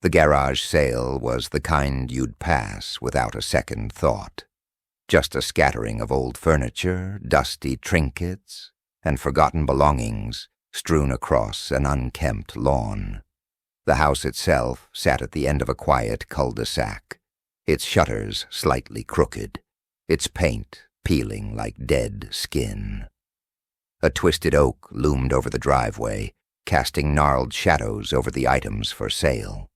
The garage sale was the kind you'd pass without a second thought. Just a scattering of old furniture, dusty trinkets, and forgotten belongings strewn across an unkempt lawn. The house itself sat at the end of a quiet cul-de-sac, its shutters slightly crooked, its paint peeling like dead skin. A twisted oak loomed over the driveway, casting gnarled shadows over the items for sale.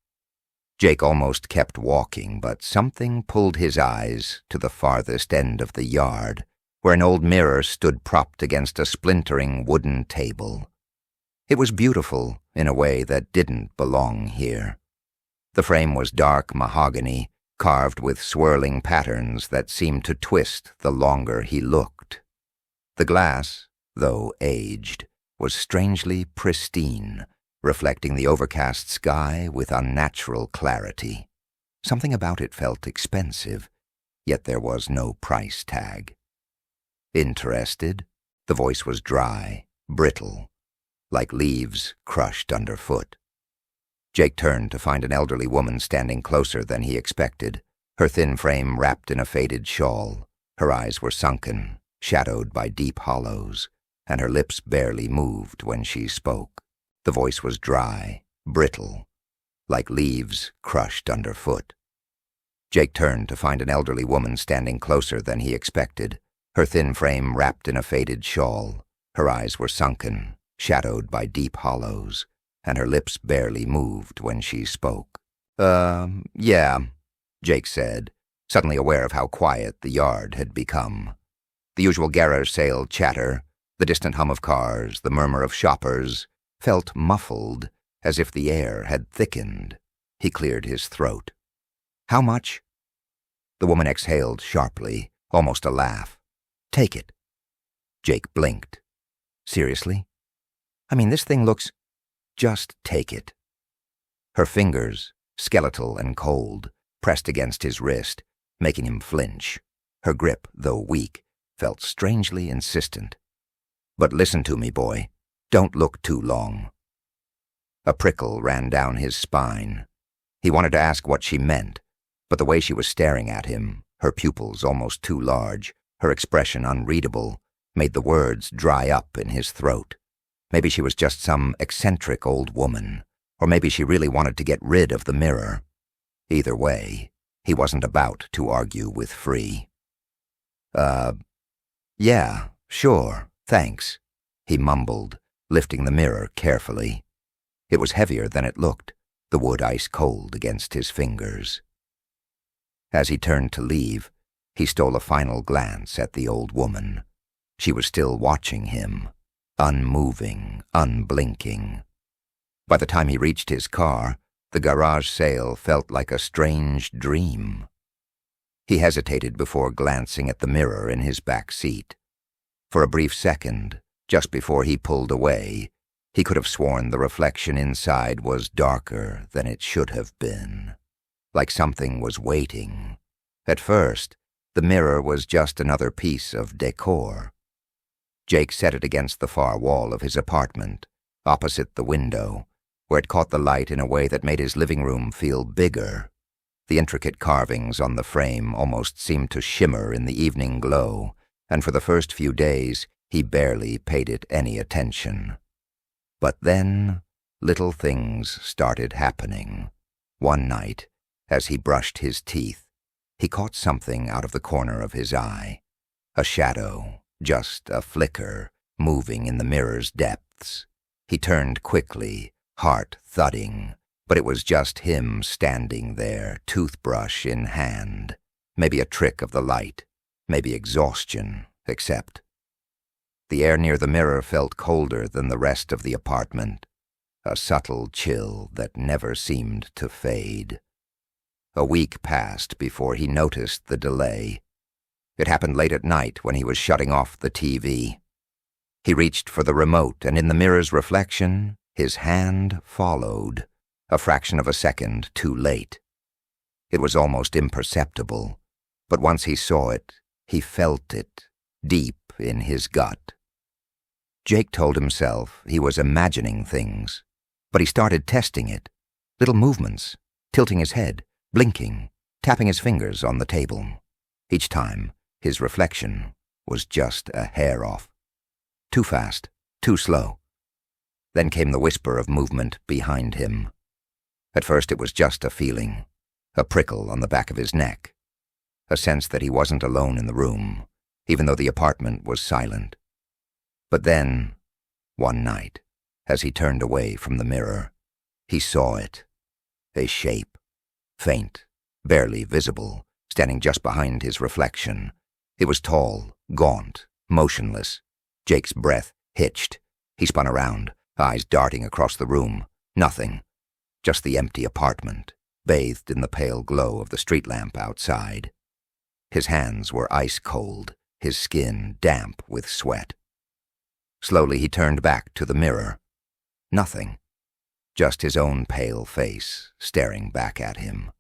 Jake almost kept walking, but something pulled his eyes to the farthest end of the yard, where an old mirror stood propped against a splintering wooden table. It was beautiful in a way that didn't belong here. The frame was dark mahogany, carved with swirling patterns that seemed to twist the longer he looked. The glass, though aged, was strangely pristine, reflecting the overcast sky with unnatural clarity. Something about it felt expensive, yet there was no price tag. Interested? The voice was dry, brittle, like leaves crushed underfoot. Jake turned to find an elderly woman standing closer than he expected, her thin frame wrapped in a faded shawl. Her eyes were sunken, shadowed by deep hollows, and her lips barely moved when she spoke. The voice was dry, brittle, like leaves crushed underfoot. Jake turned to find an elderly woman standing closer than he expected, her thin frame wrapped in a faded shawl. Her eyes were sunken, shadowed by deep hollows, and her lips barely moved when she spoke. Yeah, Jake said, suddenly aware of how quiet the yard had become. The usual garage sale chatter, the distant hum of cars, the murmur of shoppers, felt muffled, as if the air had thickened. He cleared his throat. How much? The woman exhaled sharply, almost a laugh. Take it. Jake blinked. Seriously? I mean, this thing looks... Just take it. Her fingers, skeletal and cold, pressed against his wrist, making him flinch. Her grip, though weak, felt strangely insistent. But listen to me, boy. Don't look too long. A prickle ran down his spine. He wanted to ask what she meant, but the way she was staring at him, her pupils almost too large, her expression unreadable, made the words dry up in his throat. Maybe she was just some eccentric old woman, or maybe she really wanted to get rid of the mirror. Either way, he wasn't about to argue with Free. Yeah, sure, thanks, he mumbled, lifting the mirror carefully. It was heavier than it looked, the wood ice cold against his fingers. As he turned to leave, he stole a final glance at the old woman. She was still watching him, unmoving, unblinking. By the time he reached his car, the garage sale felt like a strange dream. He hesitated before glancing at the mirror in his back seat. For a brief second, just before he pulled away, he could have sworn the reflection inside was darker than it should have been, like something was waiting. At first, the mirror was just another piece of decor. Jake set it against the far wall of his apartment, opposite the window, where it caught the light in a way that made his living room feel bigger. The intricate carvings on the frame almost seemed to shimmer in the evening glow, and for the first few days he barely paid it any attention. But then, little things started happening. One night, as he brushed his teeth, he caught something out of the corner of his eye. A shadow, just a flicker, moving in the mirror's depths. He turned quickly, heart thudding, but it was just him standing there, toothbrush in hand. Maybe a trick of the light, maybe exhaustion, except... The air near the mirror felt colder than the rest of the apartment, a subtle chill that never seemed to fade. A week passed before he noticed the delay. It happened late at night when he was shutting off the TV. He reached for the remote, and in the mirror's reflection, his hand followed, a fraction of a second too late. It was almost imperceptible, but once he saw it, he felt it, deep in his gut. Jake told himself he was imagining things, but he started testing it. Little movements, tilting his head, blinking, tapping his fingers on the table. Each time, his reflection was just a hair off. Too fast, too slow. Then came the whisper of movement behind him. At first it was just a feeling, a prickle on the back of his neck, a sense that he wasn't alone in the room, even though the apartment was silent. But then, one night, as he turned away from the mirror, he saw it. A shape, faint, barely visible, standing just behind his reflection. It was tall, gaunt, motionless. Jake's breath hitched. He spun around, eyes darting across the room. Nothing. Just the empty apartment, bathed in the pale glow of the street lamp outside. His hands were ice cold, his skin damp with sweat. Slowly he turned back to the mirror. Nothing. Just his own pale face staring back at him.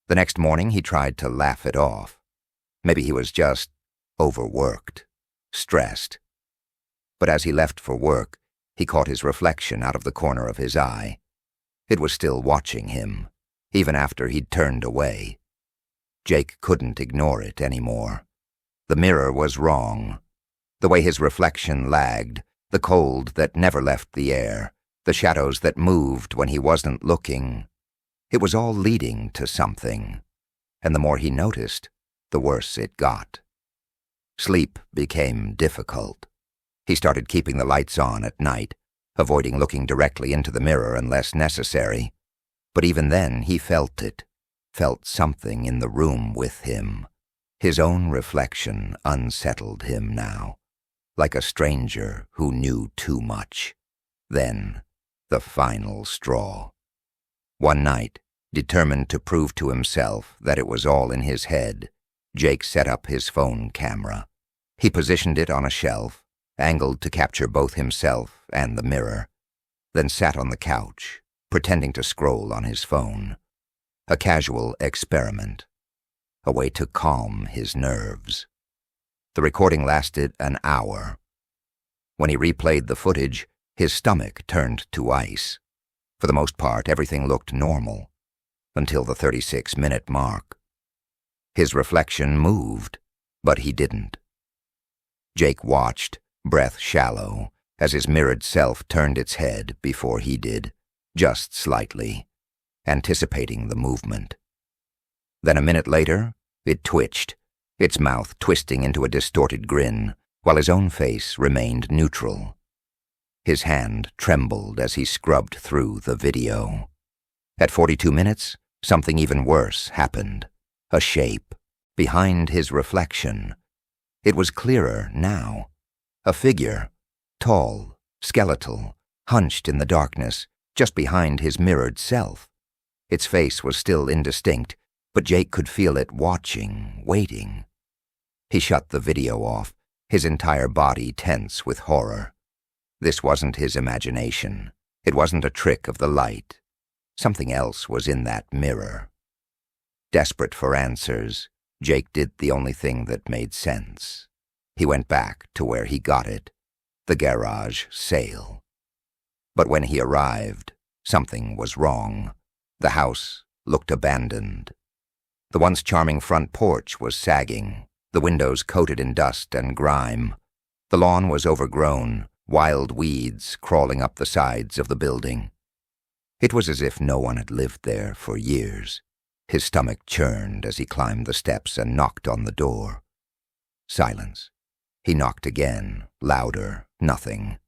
The next morning he tried to laugh it off. Maybe he was just overworked, stressed. But as he left for work, he caught his reflection out of the corner of his eye. It was still watching him, even after he'd turned away. Jake couldn't ignore it anymore. The mirror was wrong. The way his reflection lagged, the cold that never left the air, the shadows that moved when he wasn't looking. It was all leading to something, and the more he noticed, the worse it got. Sleep became difficult. He started keeping the lights on at night, avoiding looking directly into the mirror unless necessary. But even then he felt it, felt something in the room with him. His own reflection unsettled him now, like a stranger who knew too much. Then, the final straw. One night, determined to prove to himself that it was all in his head, Jake set up his phone camera. He positioned it on a shelf, angled to capture both himself and the mirror, then sat on the couch, pretending to scroll on his phone. A casual experiment, a way to calm his nerves. The recording lasted an hour. When he replayed the footage, his stomach turned to ice. For the most part, everything looked normal, until the 36-minute mark. His reflection moved, but he didn't. Jake watched, breath shallow, as his mirrored self turned its head before he did, just slightly, anticipating the movement. Then a minute later, it twitched, its mouth twisting into a distorted grin, while his own face remained neutral. His hand trembled as he scrubbed through the video. At 42 minutes, something even worse happened. A shape, behind his reflection. It was clearer now. A figure, tall, skeletal, hunched in the darkness, just behind his mirrored self. Its face was still indistinct, but Jake could feel it watching, waiting. He shut the video off, his entire body tense with horror. This wasn't his imagination. It wasn't a trick of the light. Something else was in that mirror. Desperate for answers, Jake did the only thing that made sense. He went back to where he got it, the garage sale. But when he arrived, something was wrong. The house looked abandoned. The once charming front porch was sagging, the windows coated in dust and grime. The lawn was overgrown, wild weeds crawling up the sides of the building. It was as if no one had lived there for years. His stomach churned as he climbed the steps and knocked on the door. Silence. He knocked again, louder, nothing.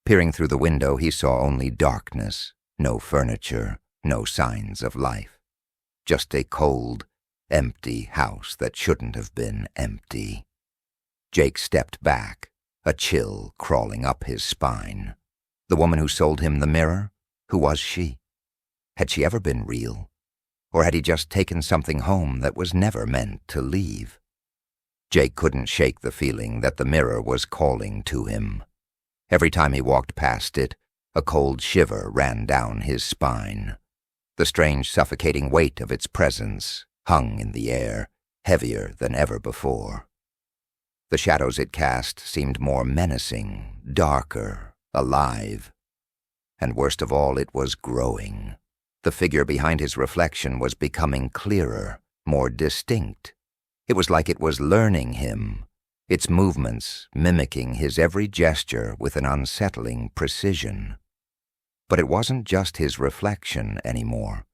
Peering through the window, he saw only darkness, no furniture, no signs of life. Just a cold, empty house that shouldn't have been empty. Jake stepped back, a chill crawling up his spine. The woman who sold him the mirror, who was she? Had she ever been real? Or had he just taken something home that was never meant to leave? Jake couldn't shake the feeling that the mirror was calling to him. Every time he walked past it, a cold shiver ran down his spine. The strange, suffocating weight of its presence hung in the air, heavier than ever before. The shadows it cast seemed more menacing, darker, alive. And worst of all, it was growing, The figure behind his reflection was becoming clearer, more distinct. It was like it was learning him, its movements mimicking his every gesture with an unsettling precision. But it wasn't just his reflection anymore.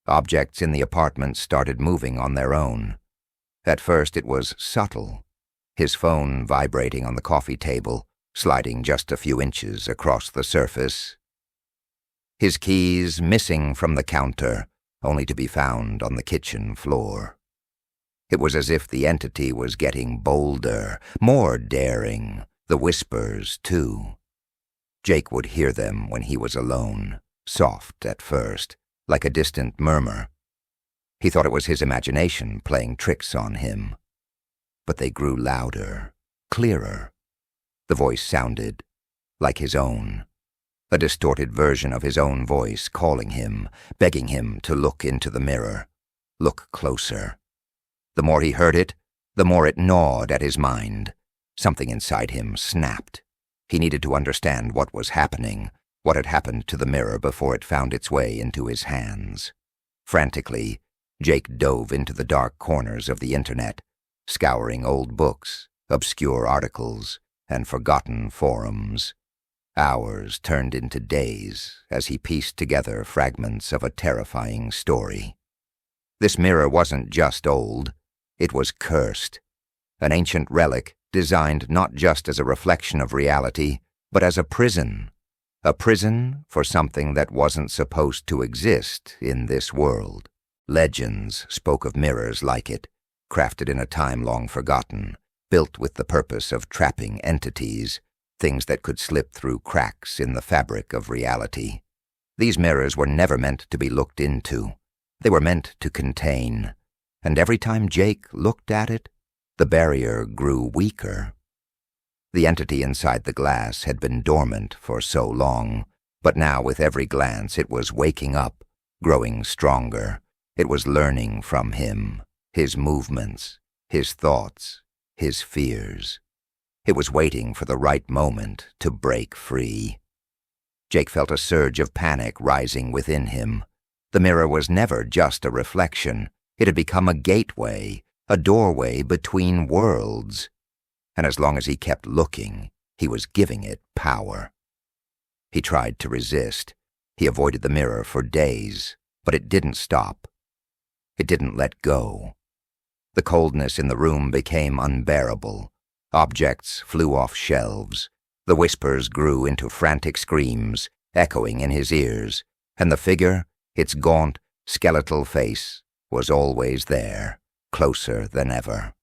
Objects in the apartment started moving on their own. At first it was subtle, his phone vibrating on the coffee table, sliding just a few inches across the surface. His keys missing from the counter, only to be found on the kitchen floor. It was as if the entity was getting bolder, more daring, the whispers, too. Jake would hear them when he was alone, soft at first, like a distant murmur. He thought it was his imagination playing tricks on him. But they grew louder, clearer. The voice sounded like his own, a distorted version of his own voice calling him, begging him to look into the mirror, look closer. The more he heard it, the more it gnawed at his mind. Something inside him snapped. He needed to understand what was happening, what had happened to the mirror before it found its way into his hands. Frantically, Jake dove into the dark corners of the internet, scouring old books, obscure articles, and forgotten forums. Hours turned into days as he pieced together fragments of a terrifying story. This mirror wasn't just old, it was cursed, an ancient relic designed not just as a reflection of reality, but as a prison for something that wasn't supposed to exist in this world. Legends spoke of mirrors like it, crafted in a time long forgotten, built with the purpose of trapping entities, things that could slip through cracks in the fabric of reality. These mirrors were never meant to be looked into. They were meant to contain, and every time Jake looked at it, the barrier grew weaker. The entity inside the glass had been dormant for so long, but now with every glance it was waking up, growing stronger. It was learning from him, his movements, his thoughts, his fears. It was waiting for the right moment to break free. Jake felt a surge of panic rising within him. The mirror was never just a reflection. It had become a gateway, a doorway between worlds. And as long as he kept looking, he was giving it power. He tried to resist. He avoided the mirror for days, but it didn't stop. It didn't let go. The coldness in the room became unbearable. Objects flew off shelves. The whispers grew into frantic screams, echoing in his ears, and the figure, its gaunt, skeletal face, was always there, closer than ever.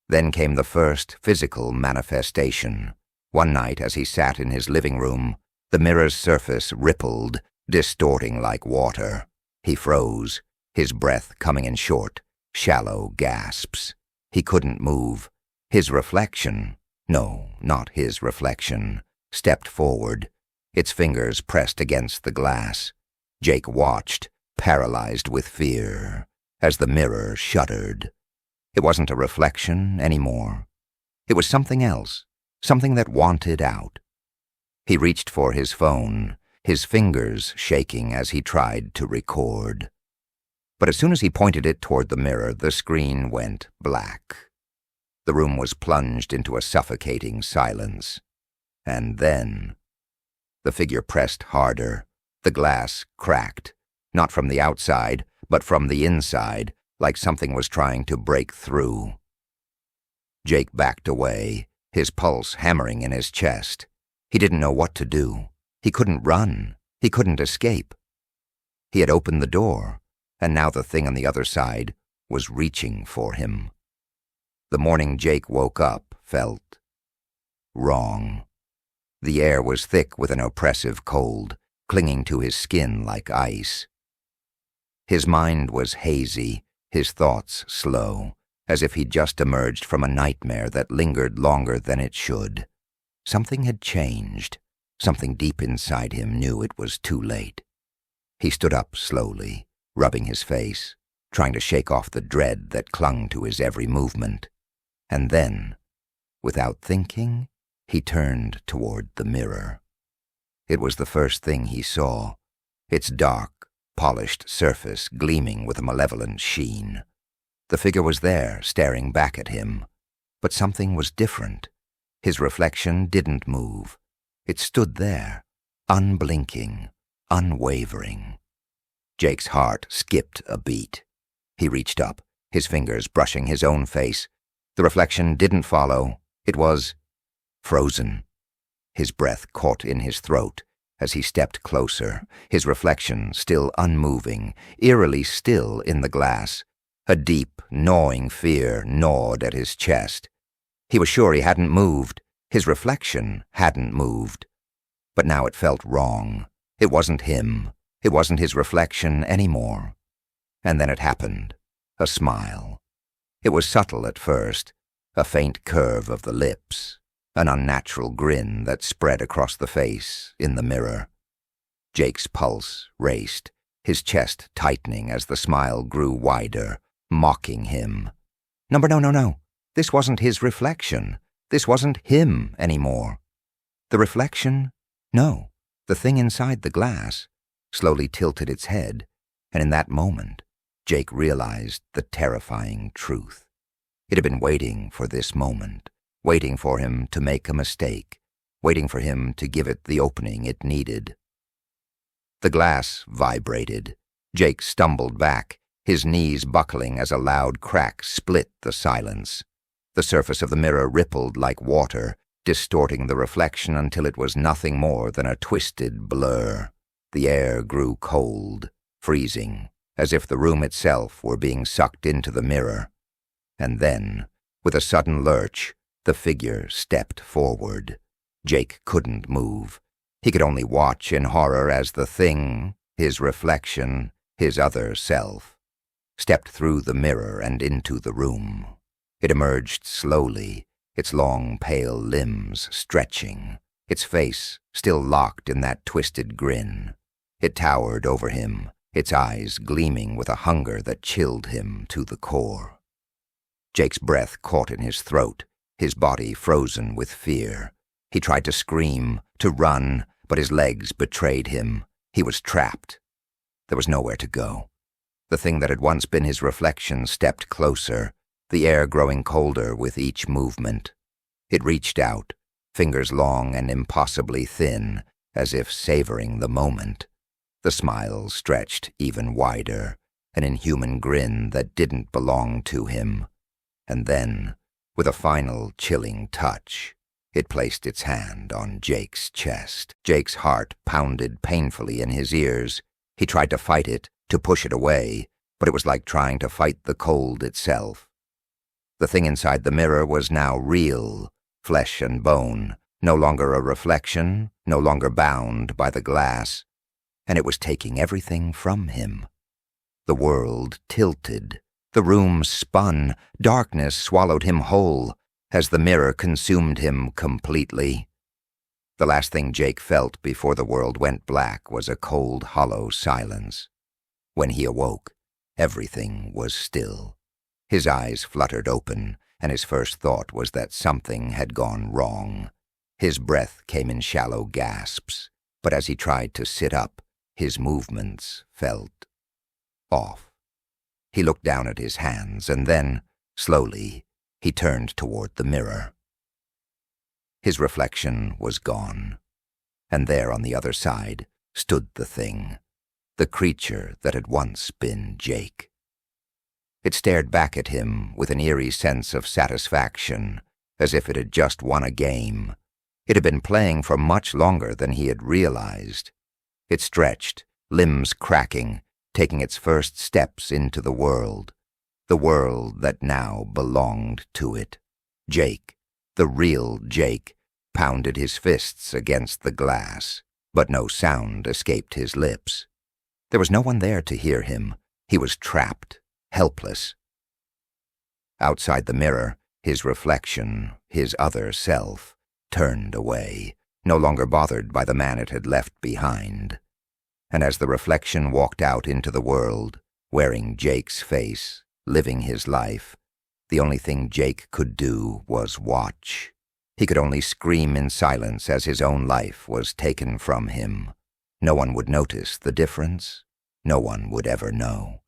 Then came the first physical manifestation. One night as he sat in his living room, the mirror's surface rippled, distorting like water. He froze, his breath coming in short, shallow gasps. He couldn't move. His reflection, no, not his reflection, stepped forward, its fingers pressed against the glass. Jake watched, paralyzed with fear, as the mirror shuddered. It wasn't a reflection anymore. It was something else, something that wanted out. He reached for his phone, his fingers shaking as he tried to record. But as soon as he pointed it toward the mirror, the screen went black. The room was plunged into a suffocating silence. And then the figure pressed harder. The glass cracked, not from the outside, but from the inside, like something was trying to break through. Jake backed away, his pulse hammering in his chest. He didn't know what to do. He couldn't run. He couldn't escape. He had opened the door, and now the thing on the other side was reaching for him. The morning Jake woke up felt wrong. The air was thick with an oppressive cold, clinging to his skin like ice. His mind was hazy, his thoughts slow, as if he'd just emerged from a nightmare that lingered longer than it should. Something had changed. Something deep inside him knew it was too late. He stood up slowly, rubbing his face, trying to shake off the dread that clung to his every movement. And then, without thinking, he turned toward the mirror. It was the first thing he saw, its dark, polished surface gleaming with a malevolent sheen. The figure was there, staring back at him. But something was different. His reflection didn't move. It stood there, unblinking, unwavering. Jake's heart skipped a beat. He reached up, his fingers brushing his own face. The reflection didn't follow. It was frozen. His breath caught in his throat as he stepped closer, his reflection still unmoving, eerily still in the glass. A deep, gnawing fear gnawed at his chest. He was sure he hadn't moved. His reflection hadn't moved. But now it felt wrong. It wasn't him. It wasn't his reflection anymore. And then it happened. A smile. It was subtle at first, a faint curve of the lips, an unnatural grin that spread across the face in the mirror. Jake's pulse raced, his chest tightening as the smile grew wider, mocking him. No. This wasn't his reflection. This wasn't him anymore. The reflection? No. The thing inside the glass slowly tilted its head, and in that moment, Jake realized the terrifying truth. It had been waiting for this moment, waiting for him to make a mistake, waiting for him to give it the opening it needed. The glass vibrated. Jake stumbled back, his knees buckling as a loud crack split the silence. The surface of the mirror rippled like water, distorting the reflection until it was nothing more than a twisted blur. The air grew cold, freezing, as if the room itself were being sucked into the mirror. And then, with a sudden lurch, the figure stepped forward. Jake couldn't move. He could only watch in horror as the thing, his reflection, his other self, stepped through the mirror and into the room. It emerged slowly, its long, pale limbs stretching, its face still locked in that twisted grin. It towered over him, its eyes gleaming with a hunger that chilled him to the core. Jake's breath caught in his throat, his body frozen with fear. He tried to scream, to run, but his legs betrayed him. He was trapped. There was nowhere to go. The thing that had once been his reflection stepped closer, the air growing colder with each movement. It reached out, fingers long and impossibly thin, as if savoring the moment. The smile stretched even wider, an inhuman grin that didn't belong to him. And then, with a final chilling touch, it placed its hand on Jake's chest. Jake's heart pounded painfully in his ears. He tried to fight it, to push it away, but it was like trying to fight the cold itself. The thing inside the mirror was now real, flesh and bone, no longer a reflection, no longer bound by the glass, and it was taking everything from him. The world tilted. The room spun. Darkness swallowed him whole, as the mirror consumed him completely. The last thing Jake felt before the world went black was a cold, hollow silence. When he awoke, everything was still. His eyes fluttered open, and his first thought was that something had gone wrong. His breath came in shallow gasps, but as he tried to sit up, his movements felt off. He looked down at his hands, and then, slowly, he turned toward the mirror. His reflection was gone, and there on the other side stood the thing, the creature that had once been Jake. It stared back at him with an eerie sense of satisfaction, as if it had just won a game. It had been playing for much longer than he had realized. It stretched, limbs cracking, taking its first steps into the world that now belonged to it. Jake, the real Jake, pounded his fists against the glass, but no sound escaped his lips. There was no one there to hear him. He was trapped, helpless. Outside the mirror, his reflection, his other self, turned away, no longer bothered by the man it had left behind. And as the reflection walked out into the world, wearing Jake's face, living his life, the only thing Jake could do was watch. He could only scream in silence as his own life was taken from him. No one would notice the difference. no one would ever know.